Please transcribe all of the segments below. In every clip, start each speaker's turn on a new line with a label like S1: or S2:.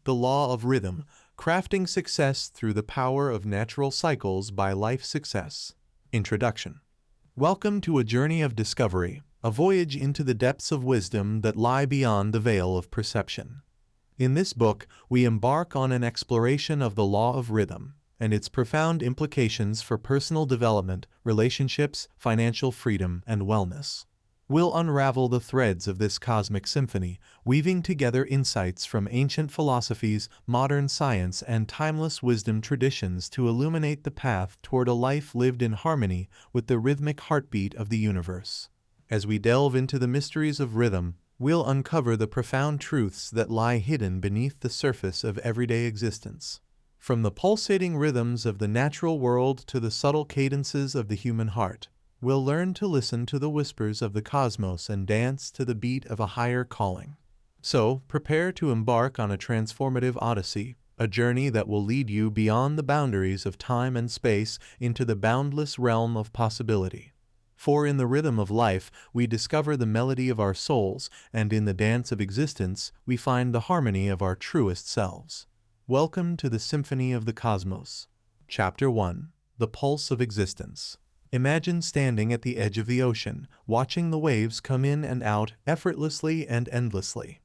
S1: The Law of Rhythm, Crafting Success Through the Power of Natural Cycles by Life Success. Introduction. Welcome to a journey of discovery, a voyage into the depths of wisdom that lie beyond the veil of perception. In this book, we embark on an exploration of the law of rhythm and its profound implications for personal development, relationships, financial freedom, and wellness. We'll unravel the threads of this cosmic symphony, weaving together insights from ancient philosophies, modern science, and timeless wisdom traditions to illuminate the path toward a life lived in harmony with the rhythmic heartbeat of the universe. As we delve into the mysteries of rhythm, we'll uncover the profound truths that lie hidden beneath the surface of everyday existence. From the pulsating rhythms of the natural world to the subtle cadences of the human heart, we'll learn to listen to the whispers of the cosmos and dance to the beat of a higher calling. So, prepare to embark on a transformative odyssey, a journey that will lead you beyond the boundaries of time and space into the boundless realm of possibility. For in the rhythm of life, we discover the melody of our souls, and in the dance of existence, we find the harmony of our truest selves. Welcome to the Symphony of the Cosmos. Chapter 1. The Pulse of Existence. Imagine standing at the edge of the ocean, watching the waves come in and out effortlessly and endlessly.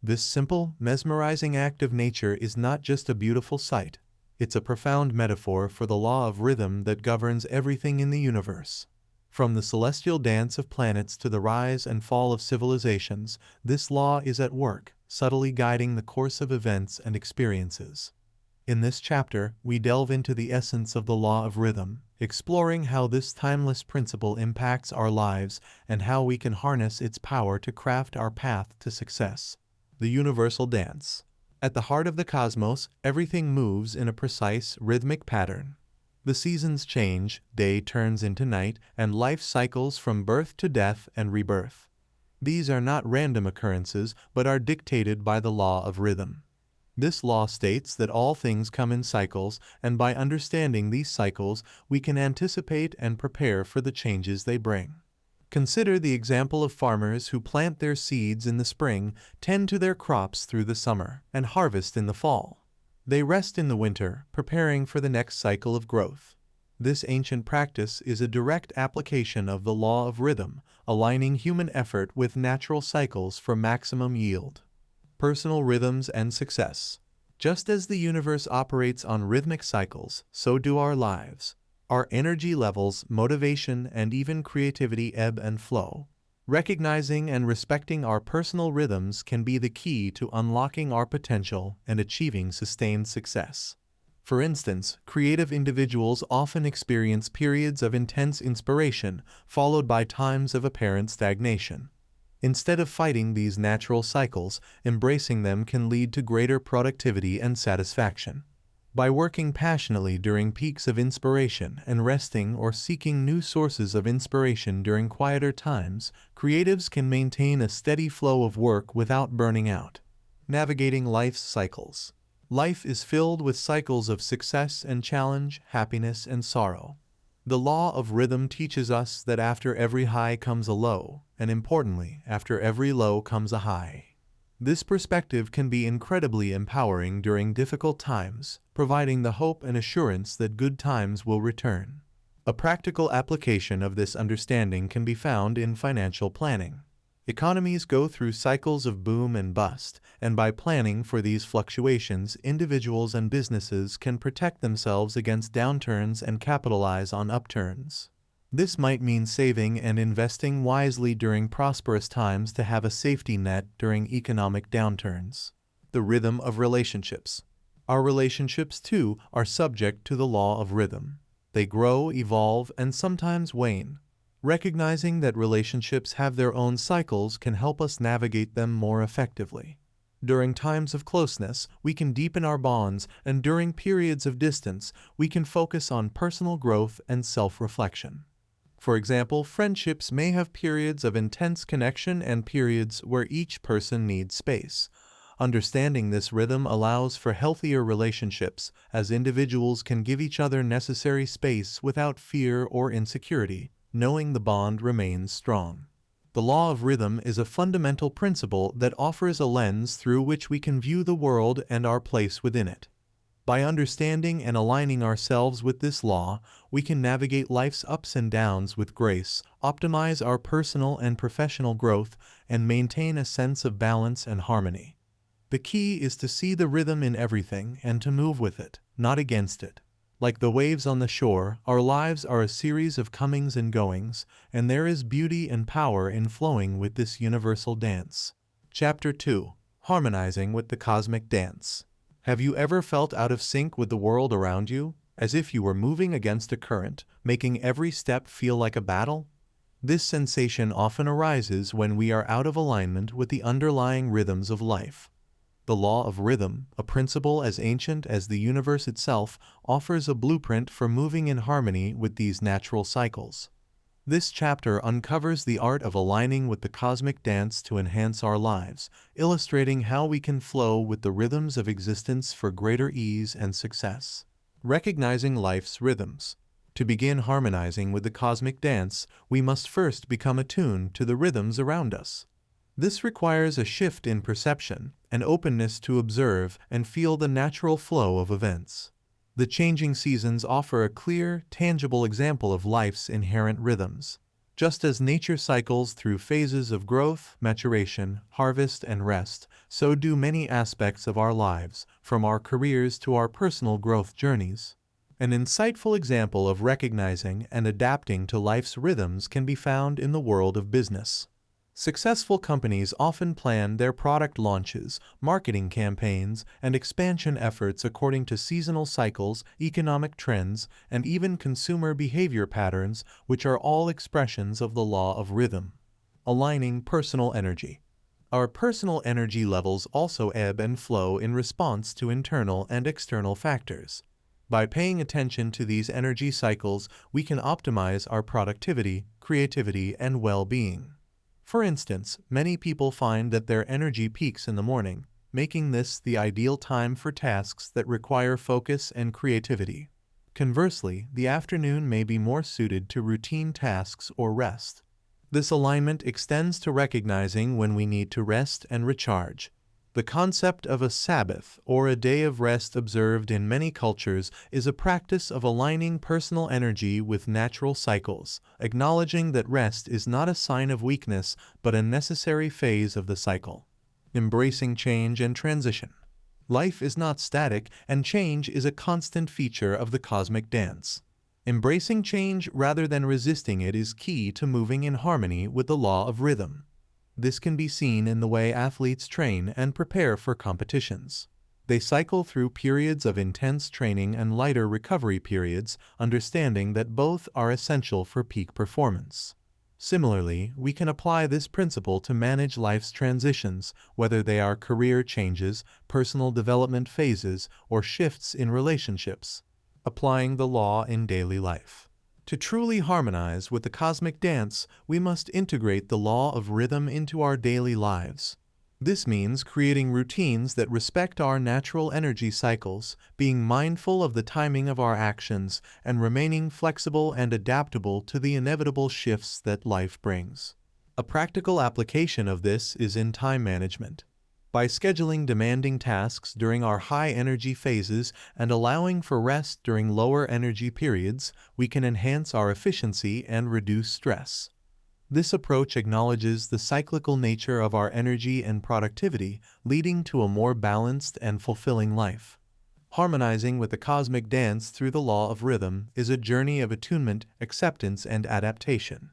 S1: This simple, mesmerizing act of nature is not just a beautiful sight. It's a profound metaphor for the law of rhythm that governs everything in the universe. From the celestial dance of planets to the rise and fall of civilizations, this law is at work, subtly guiding the course of events and experiences. In this chapter, we delve into the essence of the law of rhythm, exploring how this timeless principle impacts our lives and how we can harness its power to craft our path to success. The universal dance. At the heart of the cosmos, everything moves in a precise, rhythmic pattern. The seasons change, day turns into night, and life cycles from birth to death and rebirth. These are not random occurrences, but are dictated by the law of rhythm. This law states that all things come in cycles, and by understanding these cycles, we can anticipate and prepare for the changes they bring. Consider the example of farmers who plant their seeds in the spring, tend to their crops through the summer, and harvest in the fall. They rest in the winter, preparing for the next cycle of growth. This ancient practice is a direct application of the law of rhythm, aligning human effort with natural cycles for maximum yield. Personal rhythms and success. Just as the universe operates on rhythmic cycles, so do our lives. Our energy levels, motivation, and even creativity ebb and flow. Recognizing and respecting our personal rhythms can be the key to unlocking our potential and achieving sustained success. For instance, creative individuals often experience periods of intense inspiration, followed by times of apparent stagnation. Instead of fighting these natural cycles, embracing them can lead to greater productivity and satisfaction. By working passionately during peaks of inspiration and resting or seeking new sources of inspiration during quieter times, creatives can maintain a steady flow of work without burning out. Navigating life's cycles. Life is filled with cycles of success and challenge, happiness and sorrow. The law of rhythm teaches us that after every high comes a low, and importantly, after every low comes a high. This perspective can be incredibly empowering during difficult times, providing the hope and assurance that good times will return. A practical application of this understanding can be found in financial planning. Economies go through cycles of boom and bust, and by planning for these fluctuations, individuals and businesses can protect themselves against downturns and capitalize on upturns. This might mean saving and investing wisely during prosperous times to have a safety net during economic downturns. The rhythm of relationships. Our relationships, too, are subject to the law of rhythm. They grow, evolve, and sometimes wane. Recognizing that relationships have their own cycles can help us navigate them more effectively. During times of closeness, we can deepen our bonds, and during periods of distance, we can focus on personal growth and self-reflection. For example, friendships may have periods of intense connection and periods where each person needs space. Understanding this rhythm allows for healthier relationships, as individuals can give each other necessary space without fear or insecurity, knowing the bond remains strong. The law of rhythm is a fundamental principle that offers a lens through which we can view the world and our place within it. By understanding and aligning ourselves with this law, we can navigate life's ups and downs with grace, optimize our personal and professional growth, and maintain a sense of balance and harmony. The key is to see the rhythm in everything and to move with it, not against it. Like the waves on the shore, our lives are a series of comings and goings, and there is beauty and power in flowing with this universal dance. Chapter 2: Harmonizing with the Cosmic Dance. Have you ever felt out of sync with the world around you, as if you were moving against a current, making every step feel like a battle? This sensation often arises when we are out of alignment with the underlying rhythms of life. The law of rhythm, a principle as ancient as the universe itself, offers a blueprint for moving in harmony with these natural cycles. This chapter uncovers the art of aligning with the cosmic dance to enhance our lives, illustrating how we can flow with the rhythms of existence for greater ease and success. Recognizing life's rhythms. To begin harmonizing with the cosmic dance, we must first become attuned to the rhythms around us. This requires a shift in perception, an openness to observe and feel the natural flow of events. The changing seasons offer a clear, tangible example of life's inherent rhythms. Just as nature cycles through phases of growth, maturation, harvest, and rest, so do many aspects of our lives, from our careers to our personal growth journeys. An insightful example of recognizing and adapting to life's rhythms can be found in the world of business. Successful companies often plan their product launches, marketing campaigns, and expansion efforts according to seasonal cycles, economic trends, and even consumer behavior patterns, which are all expressions of the law of rhythm. Aligning personal energy. Our personal energy levels also ebb and flow in response to internal and external factors. By paying attention to these energy cycles, we can optimize our productivity, creativity, and well-being. For instance, many people find that their energy peaks in the morning, making this the ideal time for tasks that require focus and creativity. Conversely, the afternoon may be more suited to routine tasks or rest. This alignment extends to recognizing when we need to rest and recharge. The concept of a Sabbath, or a day of rest observed in many cultures, is a practice of aligning personal energy with natural cycles, acknowledging that rest is not a sign of weakness but a necessary phase of the cycle. Embracing change and transition. Life is not static, and change is a constant feature of the cosmic dance. Embracing change rather than resisting it is key to moving in harmony with the law of rhythm. This can be seen in the way athletes train and prepare for competitions. They cycle through periods of intense training and lighter recovery periods, understanding that both are essential for peak performance. Similarly, we can apply this principle to manage life's transitions, whether they are career changes, personal development phases, or shifts in relationships. Applying the law in daily life. To truly harmonize with the cosmic dance, we must integrate the law of rhythm into our daily lives. This means creating routines that respect our natural energy cycles, being mindful of the timing of our actions, and remaining flexible and adaptable to the inevitable shifts that life brings. A practical application of this is in time management. By scheduling demanding tasks during our high-energy phases and allowing for rest during lower-energy periods, we can enhance our efficiency and reduce stress. This approach acknowledges the cyclical nature of our energy and productivity, leading to a more balanced and fulfilling life. Harmonizing with the cosmic dance through the law of rhythm is a journey of attunement, acceptance, and adaptation.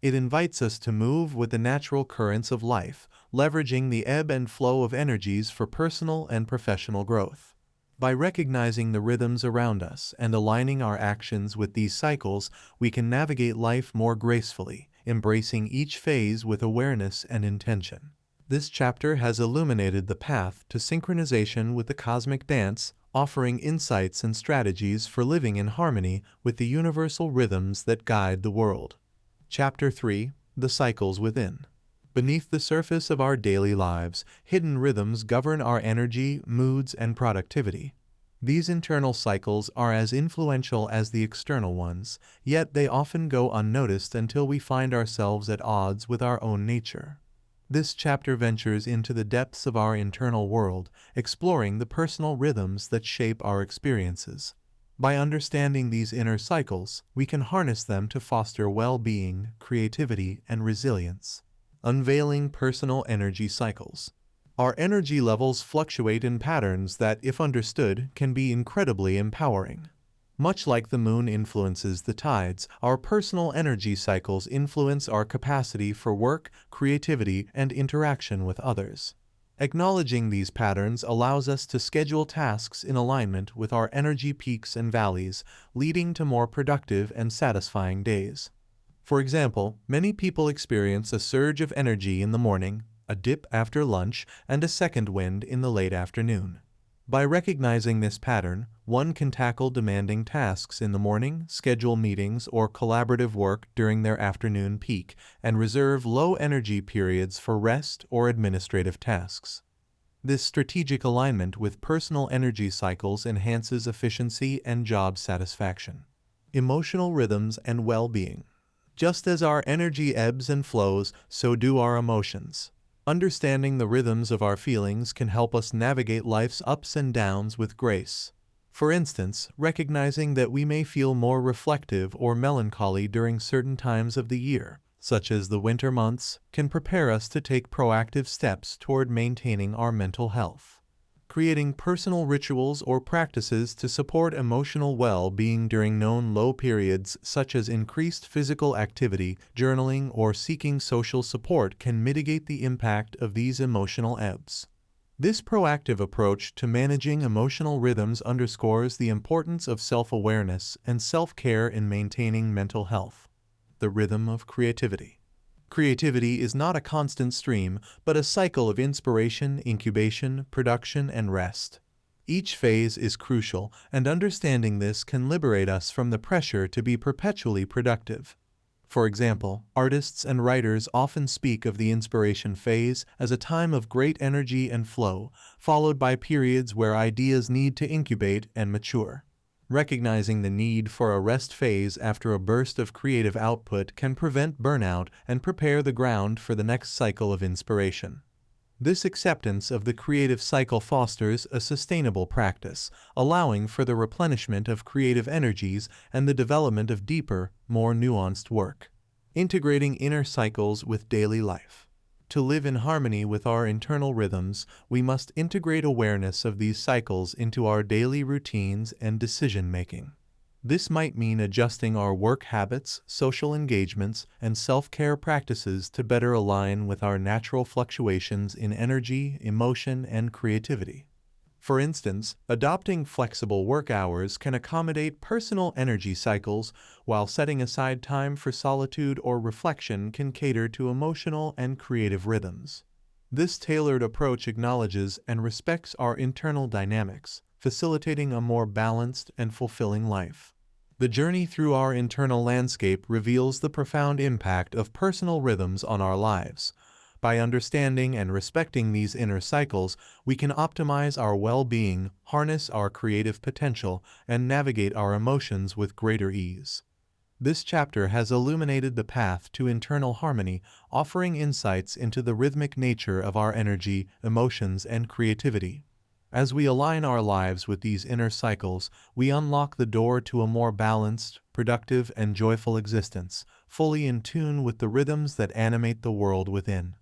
S1: It invites us to move with the natural currents of life, leveraging the ebb and flow of energies for personal and professional growth. By recognizing the rhythms around us and aligning our actions with these cycles, we can navigate life more gracefully, embracing each phase with awareness and intention. This chapter has illuminated the path to synchronization with the cosmic dance, offering insights and strategies for living in harmony with the universal rhythms that guide the world. Chapter 3: The Cycles Within. Beneath the surface of our daily lives, hidden rhythms govern our energy, moods, and productivity. These internal cycles are as influential as the external ones, yet they often go unnoticed until we find ourselves at odds with our own nature. This chapter ventures into the depths of our internal world, exploring the personal rhythms that shape our experiences. By understanding these inner cycles, we can harness them to foster well-being, creativity, and resilience. Unveiling personal energy cycles. Our energy levels fluctuate in patterns that, if understood, can be incredibly empowering. Much like the moon influences the tides, our personal energy cycles influence our capacity for work, creativity, and interaction with others. Acknowledging these patterns allows us to schedule tasks in alignment with our energy peaks and valleys, leading to more productive and satisfying days. For example, many people experience a surge of energy in the morning, a dip after lunch, and a second wind in the late afternoon. By recognizing this pattern, one can tackle demanding tasks in the morning, schedule meetings or collaborative work during their afternoon peak, and reserve low-energy periods for rest or administrative tasks. This strategic alignment with personal energy cycles enhances efficiency and job satisfaction. Emotional rhythms and well-being. Just as our energy ebbs and flows, so do our emotions. Understanding the rhythms of our feelings can help us navigate life's ups and downs with grace. For instance, recognizing that we may feel more reflective or melancholy during certain times of the year, such as the winter months, can prepare us to take proactive steps toward maintaining our mental health. Creating personal rituals or practices to support emotional well-being during known low periods, such as increased physical activity, journaling, or seeking social support, can mitigate the impact of these emotional ebbs. This proactive approach to managing emotional rhythms underscores the importance of self-awareness and self-care in maintaining mental health. The rhythm of creativity. Creativity is not a constant stream, but a cycle of inspiration, incubation, production, and rest. Each phase is crucial, and understanding this can liberate us from the pressure to be perpetually productive. For example, artists and writers often speak of the inspiration phase as a time of great energy and flow, followed by periods where ideas need to incubate and mature. Recognizing the need for a rest phase after a burst of creative output can prevent burnout and prepare the ground for the next cycle of inspiration. This acceptance of the creative cycle fosters a sustainable practice, allowing for the replenishment of creative energies and the development of deeper, more nuanced work. Integrating inner cycles with daily life. To live in harmony with our internal rhythms, we must integrate awareness of these cycles into our daily routines and decision-making. This might mean adjusting our work habits, social engagements, and self-care practices to better align with our natural fluctuations in energy, emotion, and creativity. For instance, adopting flexible work hours can accommodate personal energy cycles, while setting aside time for solitude or reflection can cater to emotional and creative rhythms. This tailored approach acknowledges and respects our internal dynamics, facilitating a more balanced and fulfilling life. The journey through our internal landscape reveals the profound impact of personal rhythms on our lives. By understanding and respecting these inner cycles, we can optimize our well-being, harness our creative potential, and navigate our emotions with greater ease. This chapter has illuminated the path to internal harmony, offering insights into the rhythmic nature of our energy, emotions, and creativity. As we align our lives with these inner cycles, we unlock the door to a more balanced, productive, and joyful existence, fully in tune with the rhythms that animate the world within.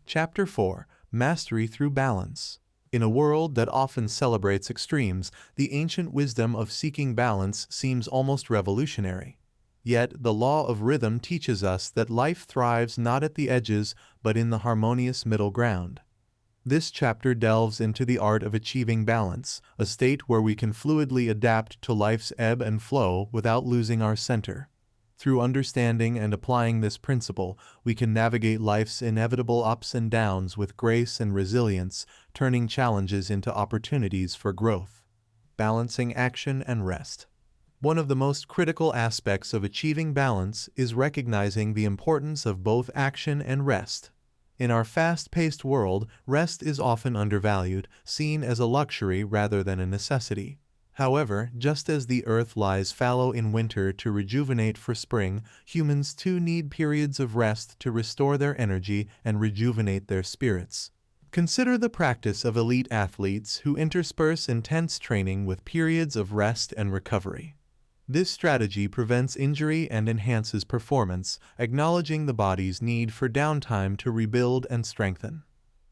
S1: Chapter 4. Mastery Through Balance. In a world that often celebrates extremes, the ancient wisdom of seeking balance seems almost revolutionary. Yet, the law of rhythm teaches us that life thrives not at the edges, but in the harmonious middle ground. This chapter delves into the art of achieving balance, a state where we can fluidly adapt to life's ebb and flow without losing our center. Through understanding and applying this principle, we can navigate life's inevitable ups and downs with grace and resilience, turning challenges into opportunities for growth. Balancing action and rest. One of the most critical aspects of achieving balance is recognizing the importance of both action and rest. In our fast-paced world, rest is often undervalued, seen as a luxury rather than a necessity. However, just as the earth lies fallow in winter to rejuvenate for spring, humans too need periods of rest to restore their energy and rejuvenate their spirits. Consider the practice of elite athletes who intersperse intense training with periods of rest and recovery. This strategy prevents injury and enhances performance, acknowledging the body's need for downtime to rebuild and strengthen.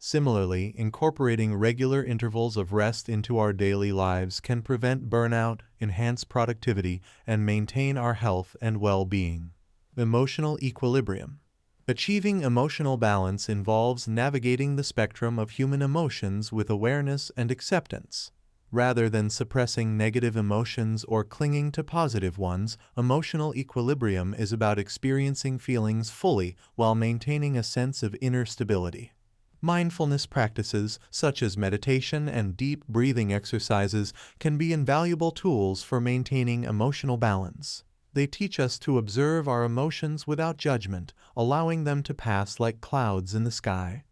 S1: Similarly, incorporating regular intervals of rest into our daily lives can prevent burnout, enhance productivity, and maintain our health and well-being. Emotional equilibrium. Achieving emotional balance involves navigating the spectrum of human emotions with awareness and acceptance. Rather than suppressing negative emotions or clinging to positive ones, emotional equilibrium is about experiencing feelings fully while maintaining a sense of inner stability. Mindfulness practices, such as meditation and deep breathing exercises, can be invaluable tools for maintaining emotional balance. They teach us to observe our emotions without judgment, allowing them to pass like clouds in the sky.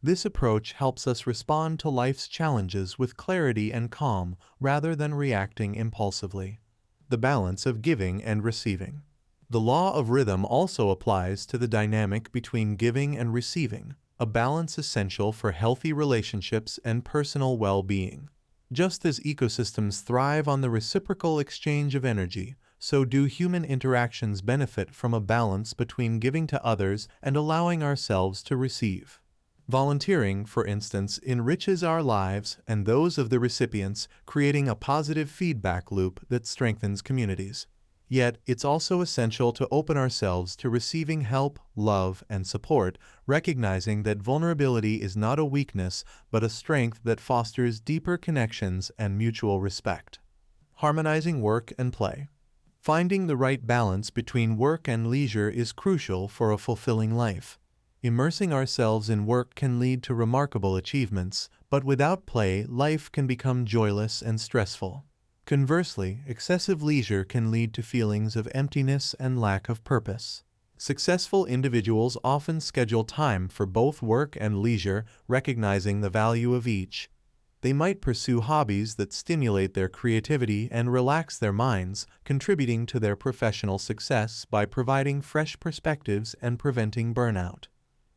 S1: This approach helps us respond to life's challenges with clarity and calm rather than reacting impulsively. The balance of giving and receiving. The law of rhythm also applies to the dynamic between giving and receiving, a balance essential for healthy relationships and personal well-being. Just as ecosystems thrive on the reciprocal exchange of energy, so do human interactions benefit from a balance between giving to others and allowing ourselves to receive. Volunteering, for instance, enriches our lives and those of the recipients, creating a positive feedback loop that strengthens communities. Yet, it's also essential to open ourselves to receiving help, love, and support, recognizing that vulnerability is not a weakness, but a strength that fosters deeper connections and mutual respect. Harmonizing work and play. Finding the right balance between work and leisure is crucial for a fulfilling life. Immersing ourselves in work can lead to remarkable achievements, but without play, life can become joyless and stressful. Conversely, excessive leisure can lead to feelings of emptiness and lack of purpose. Successful individuals often schedule time for both work and leisure, recognizing the value of each. They might pursue hobbies that stimulate their creativity and relax their minds, contributing to their professional success by providing fresh perspectives and preventing burnout.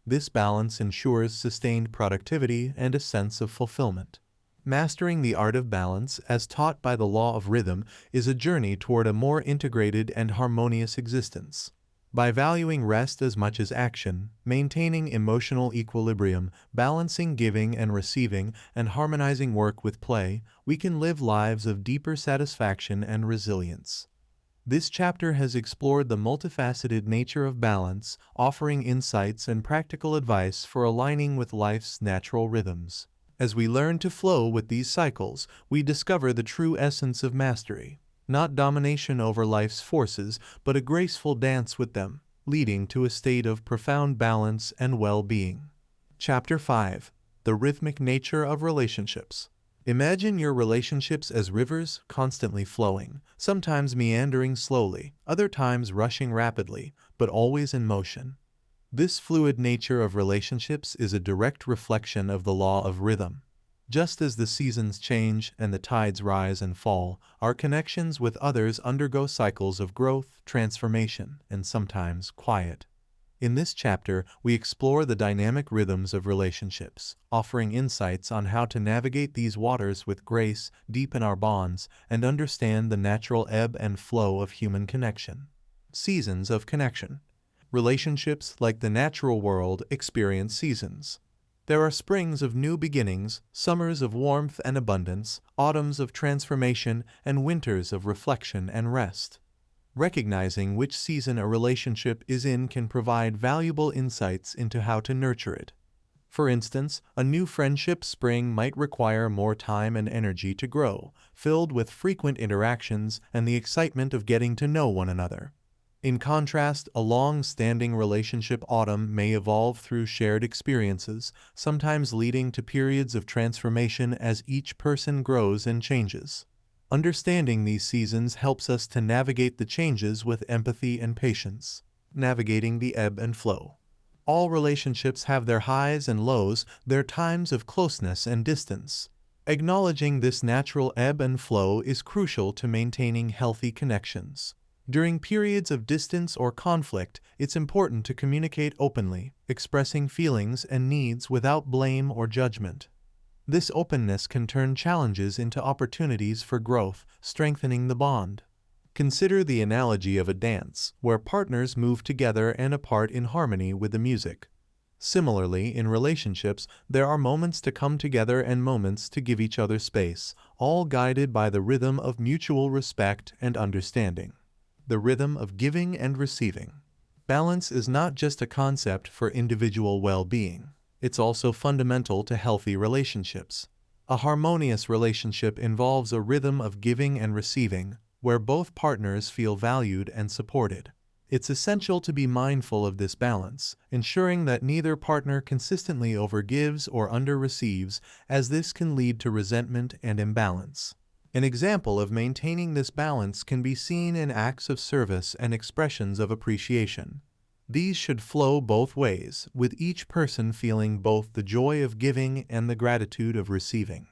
S1: This balance ensures sustained productivity and a sense of fulfillment. Mastering the art of balance, as taught by the law of rhythm, is a journey toward a more integrated and harmonious existence. By valuing rest as much as action, maintaining emotional equilibrium, balancing giving and receiving, and harmonizing work with play, we can live lives of deeper satisfaction and resilience. This chapter has explored the multifaceted nature of balance, offering insights and practical advice for aligning with life's natural rhythms. As we learn to flow with these cycles, we discover the true essence of mastery. Not domination over life's forces, but a graceful dance with them, leading to a state of profound balance and well-being. Chapter 5. The Rhythmic Nature of Relationships. Imagine your relationships as rivers constantly flowing, sometimes meandering slowly, other times rushing rapidly, but always in motion. This fluid nature of relationships is a direct reflection of the law of rhythm. Just as the seasons change and the tides rise and fall, our connections with others undergo cycles of growth, transformation, and sometimes quiet. In this chapter, we explore the dynamic rhythms of relationships, offering insights on how to navigate these waters with grace, deepen our bonds, and understand the natural ebb and flow of human connection. Seasons of connection. Relationships, like the natural world, experience seasons. There are springs of new beginnings, summers of warmth and abundance, autumns of transformation, and winters of reflection and rest. Recognizing which season a relationship is in can provide valuable insights into how to nurture it. For instance, a new friendship spring might require more time and energy to grow, filled with frequent interactions and the excitement of getting to know one another. In contrast, a long-standing relationship autumn may evolve through shared experiences, sometimes leading to periods of transformation as each person grows and changes. Understanding these seasons helps us to navigate the changes with empathy and patience. Navigating the ebb and flow. All relationships have their highs and lows, their times of closeness and distance. Acknowledging this natural ebb and flow is crucial to maintaining healthy connections. During periods of distance or conflict, it's important to communicate openly, expressing feelings and needs without blame or judgment. This openness can turn challenges into opportunities for growth, strengthening the bond. Consider the analogy of a dance, where partners move together and apart in harmony with the music. Similarly, in relationships, there are moments to come together and moments to give each other space, all guided by the rhythm of mutual respect and understanding. The rhythm of giving and receiving. Balance is not just a concept for individual well-being. It's also fundamental to healthy relationships. A harmonious relationship involves a rhythm of giving and receiving, where both partners feel valued and supported. It's essential to be mindful of this balance, ensuring that neither partner consistently overgives or underreceives, as this can lead to resentment and imbalance. An example of maintaining this balance can be seen in acts of service and expressions of appreciation. These should flow both ways, with each person feeling both the joy of giving and the gratitude of receiving.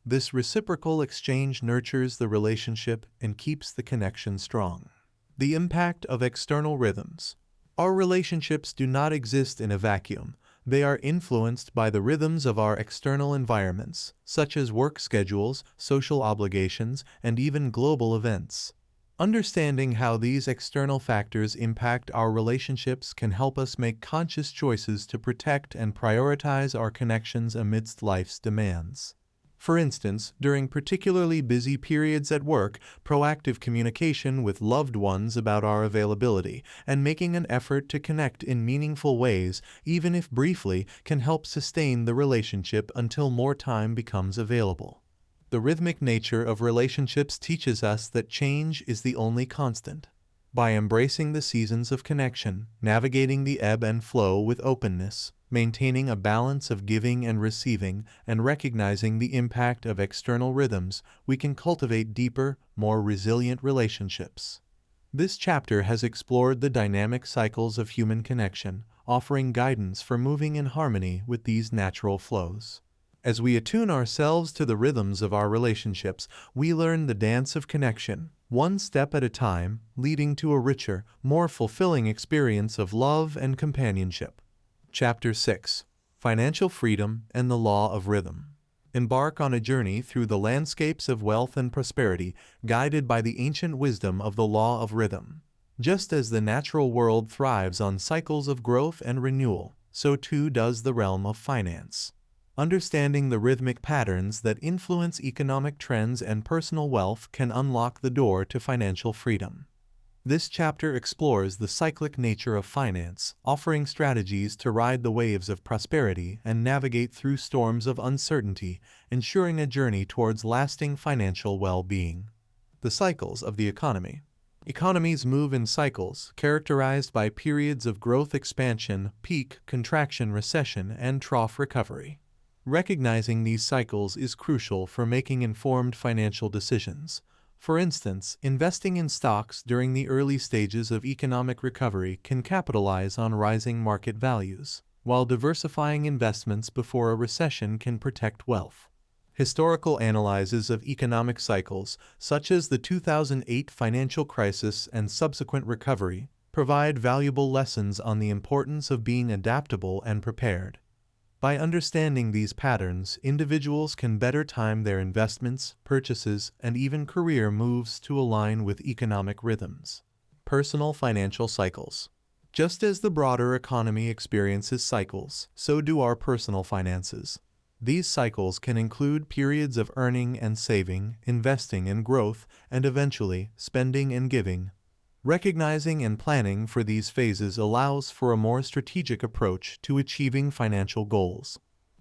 S1: This reciprocal exchange nurtures the relationship and keeps the connection strong. The impact of external rhythms. Our relationships do not exist in a vacuum. They are influenced by the rhythms of our external environments, such as work schedules, social obligations, and even global events. Understanding how these external factors impact our relationships can help us make conscious choices to protect and prioritize our connections amidst life's demands. For instance, during particularly busy periods at work, proactive communication with loved ones about our availability and making an effort to connect in meaningful ways, even if briefly, can help sustain the relationship until more time becomes available. The rhythmic nature of relationships teaches us that change is the only constant. By embracing the seasons of connection, navigating the ebb and flow with openness, maintaining a balance of giving and receiving, and recognizing the impact of external rhythms, we can cultivate deeper, more resilient relationships. This chapter has explored the dynamic cycles of human connection, offering guidance for moving in harmony with these natural flows. As we attune ourselves to the rhythms of our relationships, we learn the dance of connection, one step at a time, leading to a richer, more fulfilling experience of love and companionship. Chapter 6. Financial Freedom and the Law of Rhythm. Embark on a journey through the landscapes of wealth and prosperity, guided by the ancient wisdom of the law of rhythm. Just as the natural world thrives on cycles of growth and renewal, so too does the realm of finance. Understanding the rhythmic patterns that influence economic trends and personal wealth can unlock the door to financial freedom. This chapter explores the cyclic nature of finance, offering strategies to ride the waves of prosperity and navigate through storms of uncertainty, ensuring a journey towards lasting financial well-being. The cycles of the economy. Economies move in cycles, characterized by periods of growth expansion, peak contraction recession, and trough recovery. Recognizing these cycles is crucial for making informed financial decisions. For instance, investing in stocks during the early stages of economic recovery can capitalize on rising market values, while diversifying investments before a recession can protect wealth. Historical analyses of economic cycles, such as the 2008 financial crisis and subsequent recovery, provide valuable lessons on the importance of being adaptable and prepared. By understanding these patterns, individuals can better time their investments, purchases, and even career moves to align with economic rhythms. Personal financial cycles. Just as the broader economy experiences cycles, so do our personal finances. These cycles can include periods of earning and saving, investing and growth, and eventually, spending and giving. Recognizing and planning for these phases allows for a more strategic approach to achieving financial goals.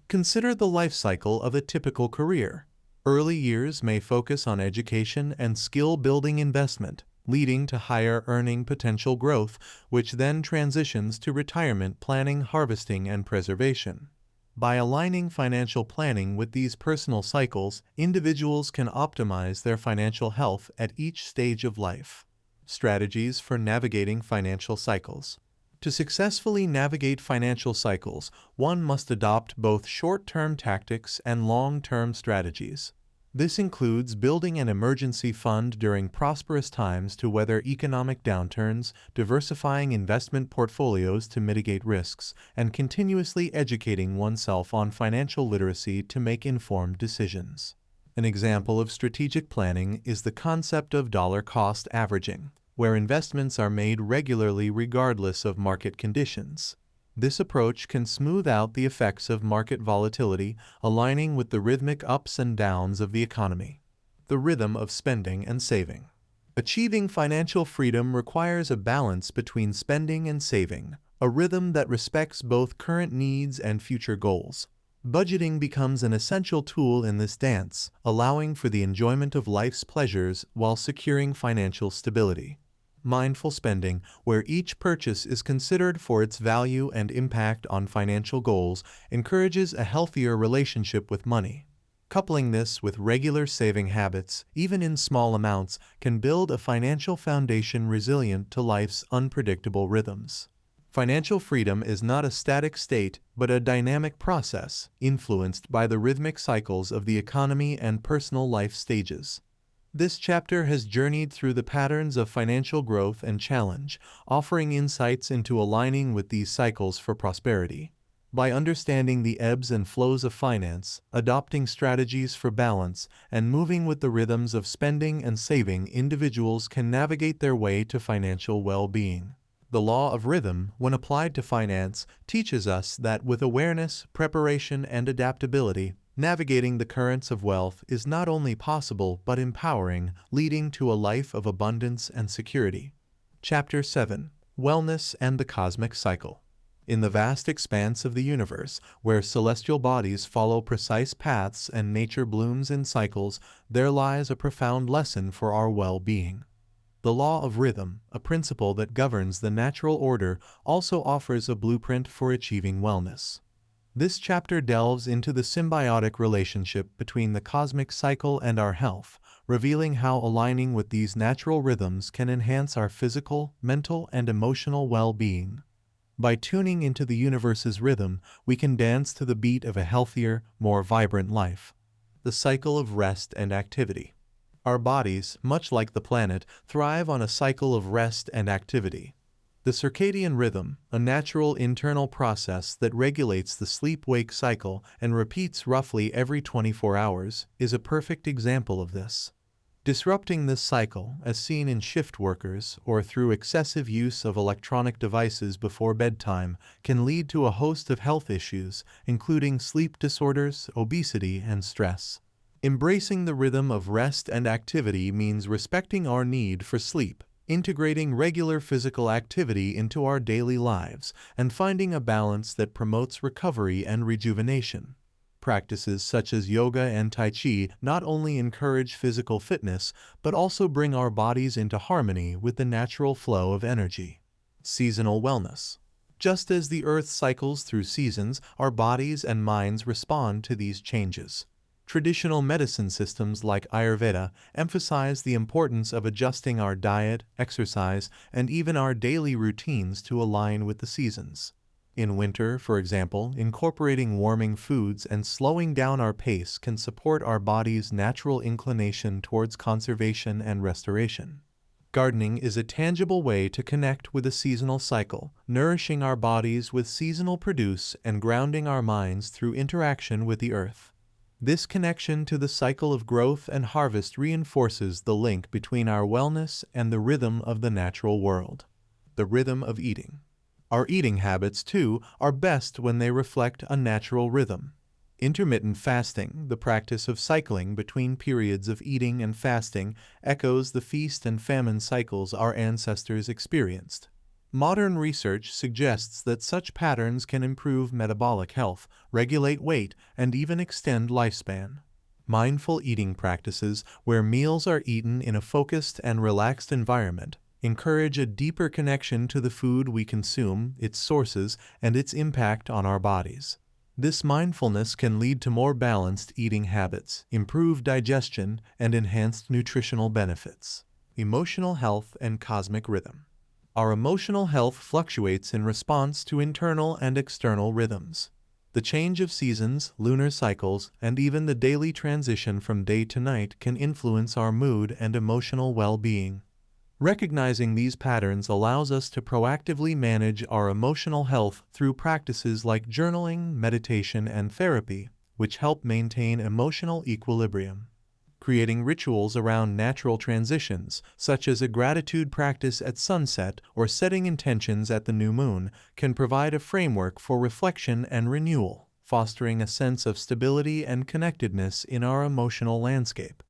S1: Consider the life cycle of a typical career. Early years may focus on education and skill-building investment, leading to higher earning potential growth, which then transitions to retirement planning, harvesting, and preservation. By aligning financial planning with these personal cycles, individuals can optimize their financial health at each stage of life. Strategies for navigating financial cycles. To successfully navigate financial cycles, one must adopt both short-term tactics and long-term strategies. This includes building an emergency fund during prosperous times to weather economic downturns, diversifying investment portfolios to mitigate risks, and continuously educating oneself on financial literacy to make informed decisions. An example of strategic planning is the concept of dollar-cost averaging, where investments are made regularly regardless of market conditions. This approach can smooth out the effects of market volatility, aligning with the rhythmic ups and downs of the economy. The rhythm of spending and saving. Achieving financial freedom requires a balance between spending and saving, a rhythm that respects both current needs and future goals. Budgeting becomes an essential tool in this dance, allowing for the enjoyment of life's pleasures while securing financial stability. Mindful spending, where each purchase is considered for its value and impact on financial goals, encourages a healthier relationship with money. Coupling this with regular saving habits, even in small amounts, can build a financial foundation resilient to life's unpredictable rhythms. Financial freedom is not a static state, but a dynamic process, influenced by the rhythmic cycles of the economy and personal life stages. This chapter has journeyed through the patterns of financial growth and challenge, offering insights into aligning with these cycles for prosperity. By understanding the ebbs and flows of finance, adopting strategies for balance, and moving with the rhythms of spending and saving, individuals can navigate their way to financial well-being. The law of rhythm, when applied to finance, teaches us that with awareness, preparation, and adaptability, navigating the currents of wealth is not only possible but empowering, leading to a life of abundance and security. Chapter 7. Wellness and the Cosmic Cycle. In the vast expanse of the universe, where celestial bodies follow precise paths and nature blooms in cycles, there lies a profound lesson for our well-being. The law of rhythm, a principle that governs the natural order, also offers a blueprint for achieving wellness. This chapter delves into the symbiotic relationship between the cosmic cycle and our health, revealing how aligning with these natural rhythms can enhance our physical, mental, and emotional well-being. By tuning into the universe's rhythm, we can dance to the beat of a healthier, more vibrant life. The cycle of rest and activity. Our bodies, much like the planet, thrive on a cycle of rest and activity. The circadian rhythm, a natural internal process that regulates the sleep-wake cycle and repeats roughly every 24 hours, is a perfect example of this. Disrupting this cycle, as seen in shift workers or through excessive use of electronic devices before bedtime, can lead to a host of health issues, including sleep disorders, obesity, and stress. Embracing the rhythm of rest and activity means respecting our need for sleep, integrating regular physical activity into our daily lives, and finding a balance that promotes recovery and rejuvenation. Practices such as yoga and tai chi not only encourage physical fitness, but also bring our bodies into harmony with the natural flow of energy. Seasonal wellness. Just as the earth cycles through seasons, our bodies and minds respond to these changes. Traditional medicine systems like Ayurveda emphasize the importance of adjusting our diet, exercise, and even our daily routines to align with the seasons. In winter, for example, incorporating warming foods and slowing down our pace can support our body's natural inclination towards conservation and restoration. Gardening is a tangible way to connect with a seasonal cycle, nourishing our bodies with seasonal produce and grounding our minds through interaction with the earth. This connection to the cycle of growth and harvest reinforces the link between our wellness and the rhythm of the natural world. The rhythm of eating. Our eating habits, too, are best when they reflect a natural rhythm. Intermittent fasting, the practice of cycling between periods of eating and fasting, echoes the feast and famine cycles our ancestors experienced. Modern research suggests that such patterns can improve metabolic health, regulate weight, and even extend lifespan. Mindful eating practices, where meals are eaten in a focused and relaxed environment, encourage a deeper connection to the food we consume, its sources, and its impact on our bodies. This mindfulness can lead to more balanced eating habits, improved digestion, and enhanced nutritional benefits. Emotional health and cosmic rhythm. Our emotional health fluctuates in response to internal and external rhythms. The change of seasons, lunar cycles, and even the daily transition from day to night can influence our mood and emotional well-being. Recognizing these patterns allows us to proactively manage our emotional health through practices like journaling, meditation, and therapy, which help maintain emotional equilibrium. Creating rituals around natural transitions, such as a gratitude practice at sunset or setting intentions at the new moon, can provide a framework for reflection and renewal, fostering a sense of stability and connectedness in our emotional landscape.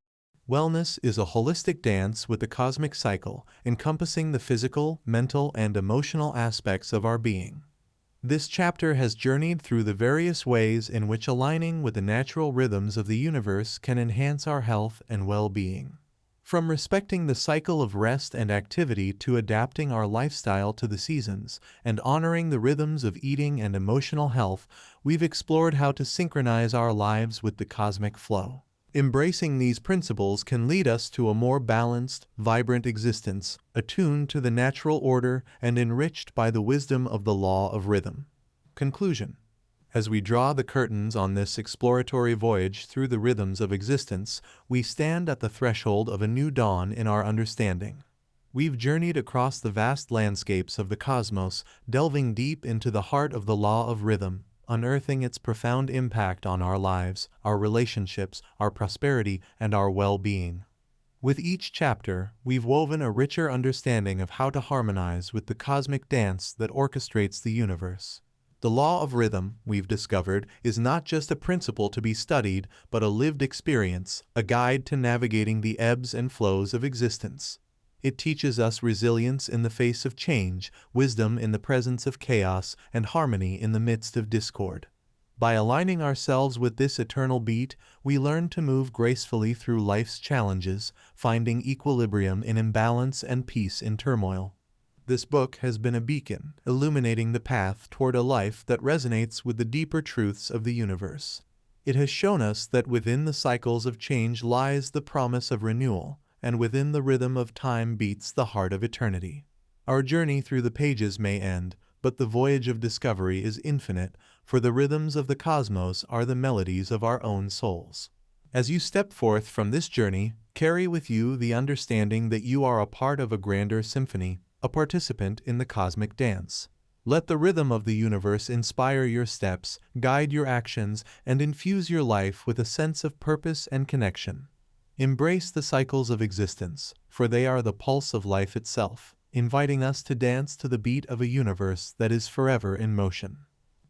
S1: Wellness is a holistic dance with the cosmic cycle, encompassing the physical, mental, and emotional aspects of our being. This chapter has journeyed through the various ways in which aligning with the natural rhythms of the universe can enhance our health and well-being. From respecting the cycle of rest and activity to adapting our lifestyle to the seasons and honoring the rhythms of eating and emotional health, we've explored how to synchronize our lives with the cosmic flow. Embracing these principles can lead us to a more balanced, vibrant existence, attuned to the natural order and enriched by the wisdom of the law of rhythm. Conclusion. As we draw the curtains on this exploratory voyage through the rhythms of existence, we stand at the threshold of a new dawn in our understanding. We've journeyed across the vast landscapes of the cosmos, delving deep into the heart of the law of rhythm, unearthing its profound impact on our lives, our relationships, our prosperity, and our well-being. With each chapter, we've woven a richer understanding of how to harmonize with the cosmic dance that orchestrates the universe. The law of rhythm, we've discovered, is not just a principle to be studied, but a lived experience, a guide to navigating the ebbs and flows of existence. It teaches us resilience in the face of change, wisdom in the presence of chaos, and harmony in the midst of discord. By aligning ourselves with this eternal beat, we learn to move gracefully through life's challenges, finding equilibrium in imbalance and peace in turmoil. This book has been a beacon, illuminating the path toward a life that resonates with the deeper truths of the universe. It has shown us that within the cycles of change lies the promise of renewal, and within the rhythm of time beats the heart of eternity. Our journey through the pages may end, but the voyage of discovery is infinite, for the rhythms of the cosmos are the melodies of our own souls. As you step forth from this journey, carry with you the understanding that you are a part of a grander symphony, a participant in the cosmic dance. Let the rhythm of the universe inspire your steps, guide your actions, and infuse your life with a sense of purpose and connection. Embrace the cycles of existence, for they are the pulse of life itself, inviting us to dance to the beat of a universe that is forever in motion.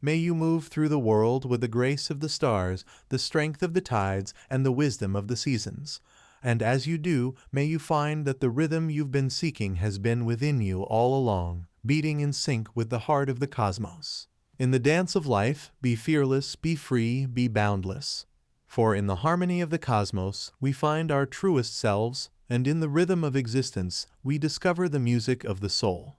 S1: May you move through the world with the grace of the stars, the strength of the tides, and the wisdom of the seasons. And as you do, may you find that the rhythm you've been seeking has been within you all along, beating in sync with the heart of the cosmos. In the dance of life, be fearless, be free, be boundless. For in the harmony of the cosmos, we find our truest selves, and in the rhythm of existence, we discover the music of the soul.